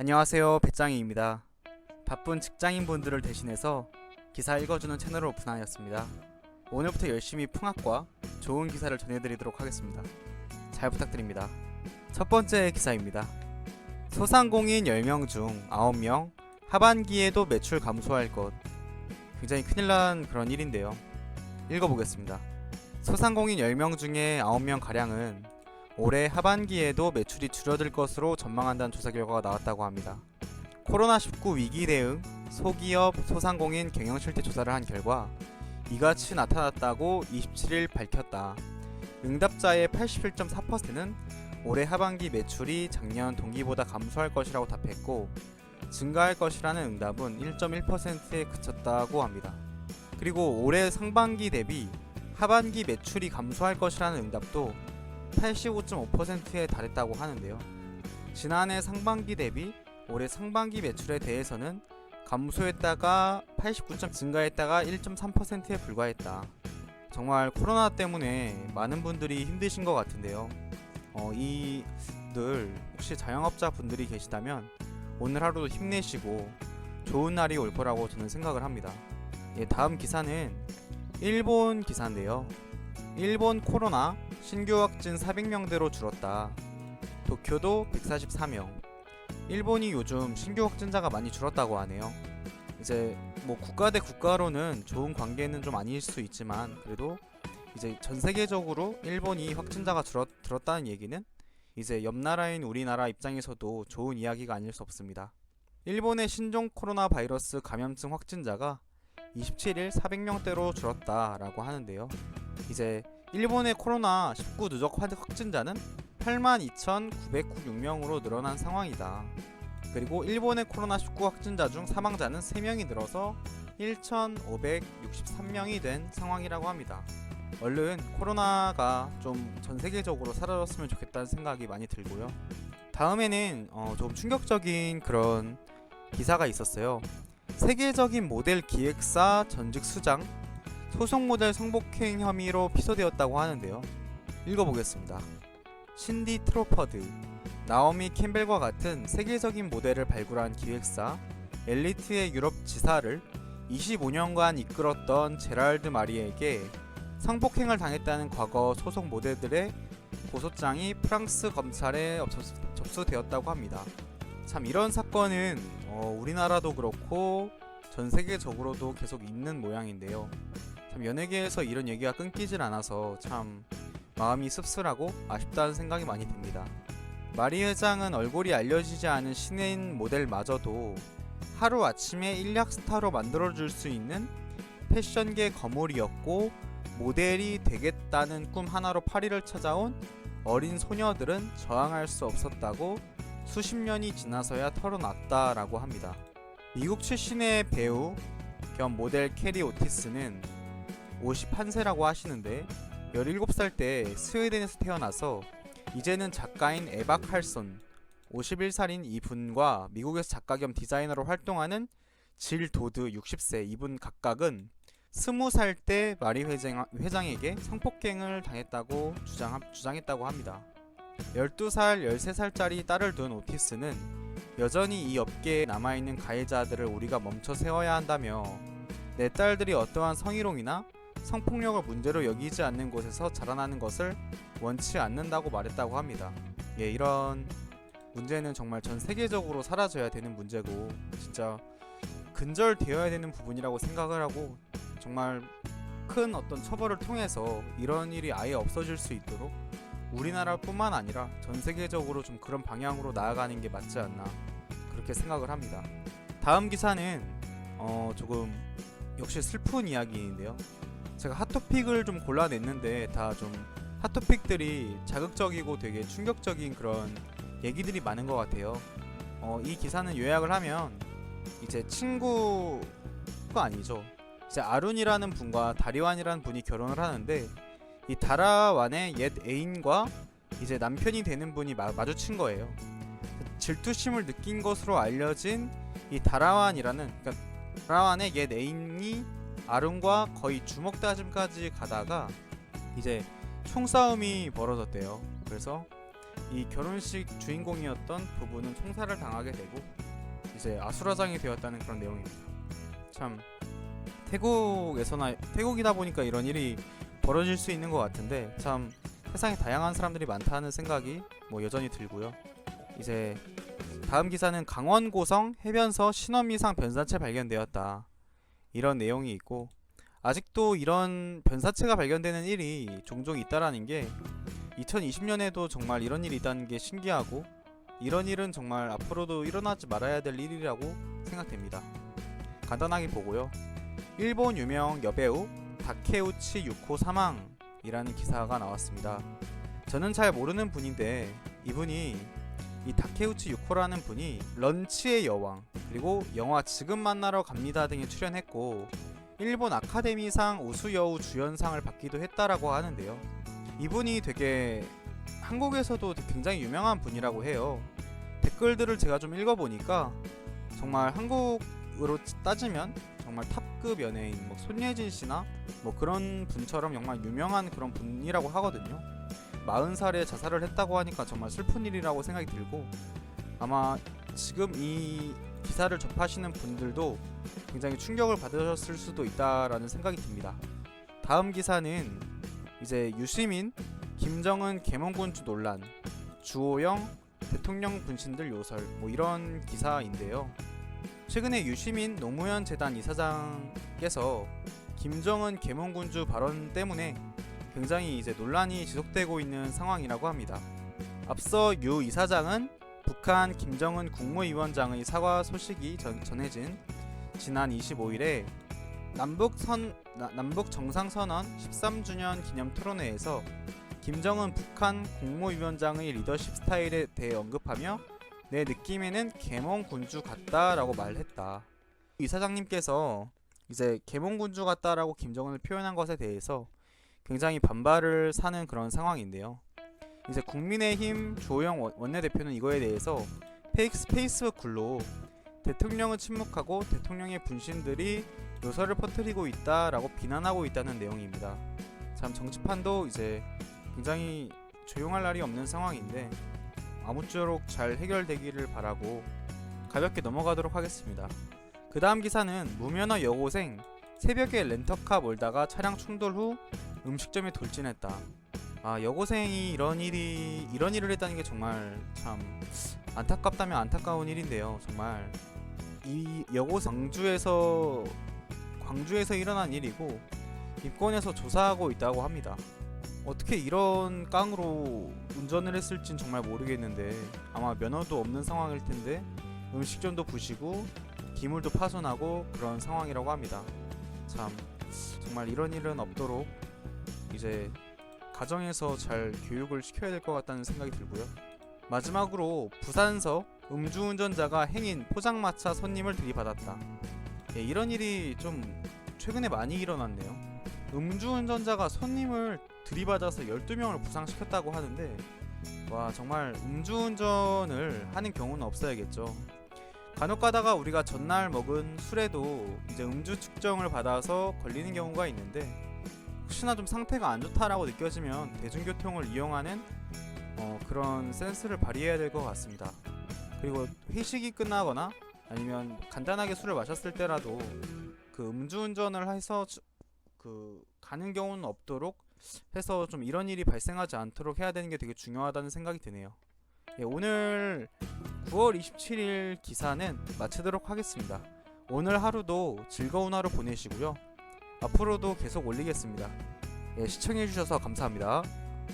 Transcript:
안녕하세요, 배짱이입니다. 바쁜 직장인분들을 대신해서 기사 읽어주는 채널을 오픈하였습니다. 오늘부터 열심히 풍악과 좋은 기사를 전해드리도록 하겠습니다. 잘 부탁드립니다. 첫 번째 기사입니다. 소상공인 10명 중 9명 하반기에도 매출 감소할 것. 굉장히 큰일 난 그런 일인데요. 읽어보겠습니다. 소상공인 10명 중에 9명가량은 올해 하반기에도 매출이 줄어들 것으로 전망한다는 조사 결과가 나왔다고 합니다. 코로나19 위기 대응 소기업 소상공인 경영 실태 조사를 한 결과 이같이 나타났다고 27일 밝혔다. 응답자의 87.4%는 올해 하반기 매출이 작년 동기보다 감소할 것이라고 답했고 증가할 것이라는 응답은 1.1%에 그쳤다고 합니다. 그리고 올해 상반기 대비 하반기 매출이 감소할 것이라는 응답도 85.5%에 달했다고 하는데요. 지난해 상반기 대비 올해 상반기 매출에 대해서는 감소했다가 89. 증가했다가 1.3%에 불과했다. 정말 코로나 때문에 많은 분들이 힘드신 것 같은데요. 이들 혹시 자영업자 분들이 계시다면 오늘 하루도 힘내시고 좋은 날이 올 거라고 저는 생각을 합니다. 다음 기사는 일본 기사인데요. 일본 코로나 신규 확진 400명대로 줄었다. 도쿄도 144명. 일본이 요즘 신규 확진자가 많이 줄었다고 하네요. 이제 국가 대 국가로는 좋은 관계는 좀 아닐 수 있지만 그래도 이제 전 세계적으로 일본이 확진자가 줄었다는 얘기는 이제 옆 나라인 우리나라 입장에서도 좋은 이야기가 아닐 수 없습니다. 일본의 신종 코로나 바이러스 감염증 확진자가 27일 400명대로 줄었다라고 하는데요. 이제 일본의 코로나19 누적 확진자는 82,996명으로 늘어난 상황이다. 그리고 일본의 코로나19 확진자 중 사망자는 3명이 늘어서 1,563명이 된 상황이라고 합니다. 얼른 코로나가 좀 전 세계적으로 사라졌으면 좋겠다는 생각이 많이 들고요. 다음에는 좀 충격적인 그런 기사가 있었어요. 세계적인 모델 기획사 전직 수장 소속 모델 성폭행 혐의로 피소되었다고 하는데요. 읽어보겠습니다. 신디 트로퍼드, 나오미 캠벨과 같은 세계적인 모델을 발굴한 기획사 엘리트의 유럽 지사를 25년간 이끌었던 제랄드 마리에게 성폭행을 당했다는 과거 소속 모델들의 고소장이 프랑스 검찰에 접수되었다고 합니다. 참 이런 사건은 우리나라도 그렇고 전 세계적으로도 계속 있는 모양인데요. 참 연예계에서 이런 얘기가 끊기질 않아서 참 마음이 씁쓸하고 아쉽다는 생각이 많이 듭니다. 마리 회장은 얼굴이 알려지지 않은 신인 모델마저도 하루아침에 일약 스타로 만들어줄 수 있는 패션계 거물이었고 모델이 되겠다는 꿈 하나로 파리를 찾아온 어린 소녀들은 저항할 수 없었다고 수십 년이 지나서야 털어놨다라고 합니다. 미국 출신의 배우 겸 모델 캐리 오티스는 51세라고 하시는데 17살 때 스웨덴에서 태어나서 이제는 작가인 에바 칼손 51살인 이분과 미국에서 작가 겸 디자이너로 활동하는 질 도드 60세 이분 각각은 20살 때 마리 회장에게 성폭행을 당했다고 주장했다고 합니다. 12살, 13살짜리 딸을 둔 오티스는 여전히 이 업계에 남아있는 가해자들을 우리가 멈춰 세워야 한다며 내 딸들이 어떠한 성희롱이나 성폭력을 문제로 여기지 않는 곳에서 자라나는 것을 원치 않는다고 말했다고 합니다. 이런 문제는 정말 전 세계적으로 사라져야 되는 문제고 진짜 근절되어야 되는 부분이라고 생각을 하고 정말 큰 어떤 처벌을 통해서 이런 일이 아예 없어질 수 있도록 우리나라뿐만 아니라 전 세계적으로 좀 그런 방향으로 나아가는 게 맞지 않나 그렇게 생각을 합니다. 다음 기사는 조금 역시 슬픈 이야기인데요. 제가 핫토픽을 좀 골라냈는데 다 좀 핫토픽들이 자극적이고 되게 충격적인 그런 얘기들이 많은 것 같아요. 이 기사는 요약을 하면 이제 친구가 아니죠. 이제 아룬이라는 분과 다리완이라는 분이 결혼을 하는데 이 다라완의 옛 애인과 이제 남편이 되는 분이 마주친 거예요. 질투심을 느낀 것으로 알려진 이 다라완의 옛 애인이 아룬과 거의 주먹다짐까지 가다가 이제 총싸움이 벌어졌대요. 그래서 이 결혼식 주인공이었던 부부는 총살을 당하게 되고 이제 아수라장이 되었다는 그런 내용입니다. 참 태국이다 보니까 이런 일이 벌어질 수 있는 것 같은데 참 세상에 다양한 사람들이 많다는 생각이 여전히 들고요. 이제 다음 기사는 강원 고성 해변서 신원미상 변사체 발견되었다, 이런 내용이 있고, 아직도 이런 변사체가 발견되는 일이 종종 있다라는 게 2020년에도 정말 이런 일이 있다는 게 신기하고, 이런 일은 정말 앞으로도 일어나지 말아야 될 일이라고 생각됩니다. 간단하게 보고요. 일본 유명 여배우 다케우치 유코 사망이라는 기사가 나왔습니다. 저는 잘 모르는 분인데 이 다케우치 유코라는 분이 런치의 여왕, 그리고 영화 지금 만나러 갑니다 등에 출연했고 일본 아카데미상 우수여우 주연상을 받기도 했다라고 하는데요. 이분이 되게 한국에서도 굉장히 유명한 분이라고 해요. 댓글들을 제가 좀 읽어보니까 정말 한국으로 따지면 정말 탑급 연예인 손예진 씨나 그런 분처럼 정말 유명한 그런 분이라고 하거든요. 40살에 자살을 했다고 하니까 정말 슬픈 일이라고 생각이 들고, 아마 지금 이 기사를 접하시는 분들도 굉장히 충격을 받으셨을 수도 있다라는 생각이 듭니다. 다음 기사는 이제 유시민, 김정은 계몽군주 논란, 주호영 대통령 분신들 요설 이런 기사인데요. 최근에 유시민 노무현 재단 이사장께서 김정은 계몽군주 발언 때문에 굉장히 이제 논란이 지속되고 있는 상황이라고 합니다. 앞서 유 이사장은 북한 김정은 국무위원장의 사과 소식이 전해진 지난 25일에 남북 정상선언 13주년 기념 토론회에서 김정은 북한 국무위원장의 리더십 스타일에 대해 언급하며 내 느낌에는 계몽군주 같다라고 말했다. 이사장님께서 이제 계몽군주 같다라고 김정은을 표현한 것에 대해서 굉장히 반발을 사는 그런 상황인데요. 이제 국민의힘 조영 원내대표는 이거에 대해서 페이스북 글로 대통령은 침묵하고 대통령의 분신들이 요설을 퍼뜨리고 있다라고 비난하고 있다는 내용입니다. 참 정치판도 이제 굉장히 조용할 날이 없는 상황인데 아무쪼록 잘 해결되기를 바라고 가볍게 넘어가도록 하겠습니다. 그 다음 기사는 무면허 여고생 새벽에 렌터카 몰다가 차량 충돌 후 음식점에 돌진했다. 여고생이 이런 일을 했다는 게 정말 참 안타깝다면 안타까운 일인데요. 정말 이 여고생 광주에서 일어난 일이고 입건해서 조사하고 있다고 합니다. 어떻게 이런 깡으로 운전을 했을진 정말 모르겠는데 아마 면허도 없는 상황일 텐데 음식점도 부시고 기물도 파손하고 그런 상황이라고 합니다. 참 정말 이런 일은 없도록 이제 가정에서 잘 교육을 시켜야 될 것 같다는 생각이 들고요. 마지막으로 부산서 음주운전자가 행인 포장마차 손님을 들이받았다. 이런 일이 좀 최근에 많이 일어났네요. 음주운전자가 손님을 들이받아서 12명을 부상시켰다고 하는데 정말 음주운전을 하는 경우는 없어야겠죠. 간혹가다가 우리가 전날 먹은 술에도 이제 음주 측정을 받아서 걸리는 경우가 있는데 혹시나 좀 상태가 안 좋다라고 느껴지면 대중교통을 이용하는 그런 센스를 발휘해야 될 것 같습니다. 그리고 회식이 끝나거나 아니면 간단하게 술을 마셨을 때라도 그 음주운전을 해서 가는 경우는 없도록 해서 좀 이런 일이 발생하지 않도록 해야 되는 게 되게 중요하다는 생각이 드네요. 오늘 9월 27일 기사는 마치도록 하겠습니다. 오늘 하루도 즐거운 하루 보내시고요. 앞으로도 계속 올리겠습니다. 시청해주셔서 감사합니다.